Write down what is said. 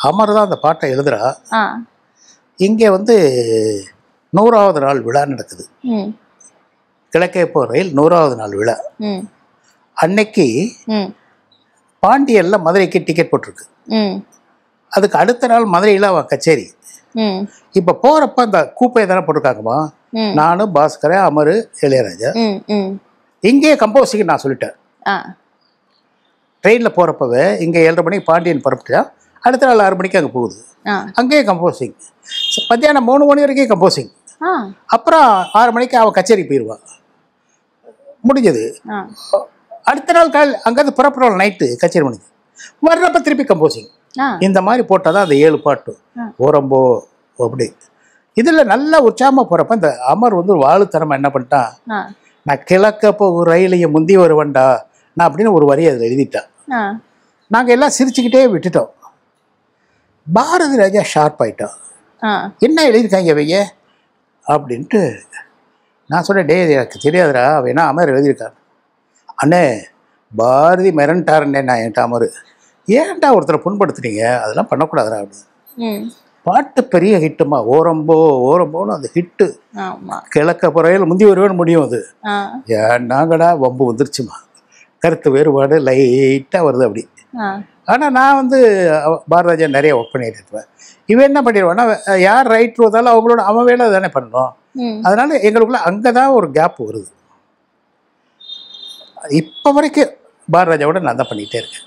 அமர் தான் அந்த பாட்டை எழுதுறா. ஆ. இங்கே வந்து 100வது நாள் விழா நடக்குது. ம். கிழக்கே போகிற ரயில் 100வது நாள் விழா. ம். அன்னைக்கு ம். பாண்டியனில் மதுரைக்கு டிக்கெட் போட்டிருக்கு. ம். அதுக்கு அடுத்த நாள் மதுரையில் அவன் கச்சேரி. ம். இப்போ போகிறப்ப அந்த கூப்பை தானே போட்டிருக்காங்கம்மா. ம். நானும் பாஸ்கரன், அமர், இளையராஜா. ம். ம். இங்கேயே கம்போசிங் நான் சொல்லிட்டேன். ஆ. ட்ரெயினில் போகிறப்பவே இங்கே 7:30 மணிக்கு பாண்டியன் புறப்பட்டா அடுத்த நாள் 6 மணிக்கு அங்கே போகுது. ஆ. அங்கேயே கம்போசிங். மத்தியானம் 3 மணி வரைக்கும் கம்போசிங். ஆ. அப்புறம் 6 மணிக்கு அவன் கச்சேரி போயிடுவான். முடிஞ்சது. ஆ. அடுத்த நாள் காலையில் அங்கேருந்து புறப்படுறோம், நைட்டு கச்சேரி முடிஞ்சு வர்றப்ப திருப்பி கம்போசிங். ஆ. இந்த மாதிரி போட்டால் தான் அந்த 7 பாட்டு ஓரம்போ அப்படி. இதில் நல்லா உற்சாகமாக போகிறப்ப இந்த அமர் வந்து ஒரு வாழுத்தனமாக என்ன பண்ணிட்டான், ஆ. நான் கிழக்க போகும் ரயிலையும் முந்தி வருவேன்டா நான் அப்படின்னு ஒரு வரி அதில் எழுதிட்டான். ஆ. நாங்கள் எல்லாம் சிரிச்சுக்கிட்டே விட்டுட்டோம். பாரதி ராஜா ஷார்ப் ஆயிட்டான். ஆ. என்ன எழுதியிருக்காங்க இவங்க அப்படின்ட்டு நான் சொன்னேன், டே எனக்கு தெரியாதுடா அவன் என்ன அமர் எழுதியிருக்கான். அண்ணே பாரதி மிரண்டாருண்ணே நான் என்கிட்ட அமர், ஏன்டா ஒருத்தரை புண்படுத்துனீங்க, அதெல்லாம் பண்ணக்கூடாதுடா அப்படின்னு. ம். பாட்டு பெரிய ஹிட்டுமா, ஓரம்போ ஓரம்போன்னு அந்த ஹிட்டு. ஆமா. கிழக்க புறையில் முந்தி வருவேன்னு முடியும் அது. ஆ. ஏன்னாங்கடா வம்பு வந்துருச்சுமா, கருத்து வேறுபாடு லைட்டாக வருது அப்படி. ஆ. ஆனால் நான் வந்து பாரதிராஜா நிறைய ஒர்க் பண்ணிட்டு இருப்பேன். இவன் என்ன பண்ணிடுவான்னா, யார் ரைட்ரு வந்தாலும் அவங்களோட அவன் வேலை தானே பண்ணணும். ம். அதனால எங்களுக்குள்ள அங்கே தான் ஒரு கேப் வருது. இப்போ வரைக்கும் பாரதிராஜாவோட நான் தான் பண்ணிகிட்டே இருக்கேன்.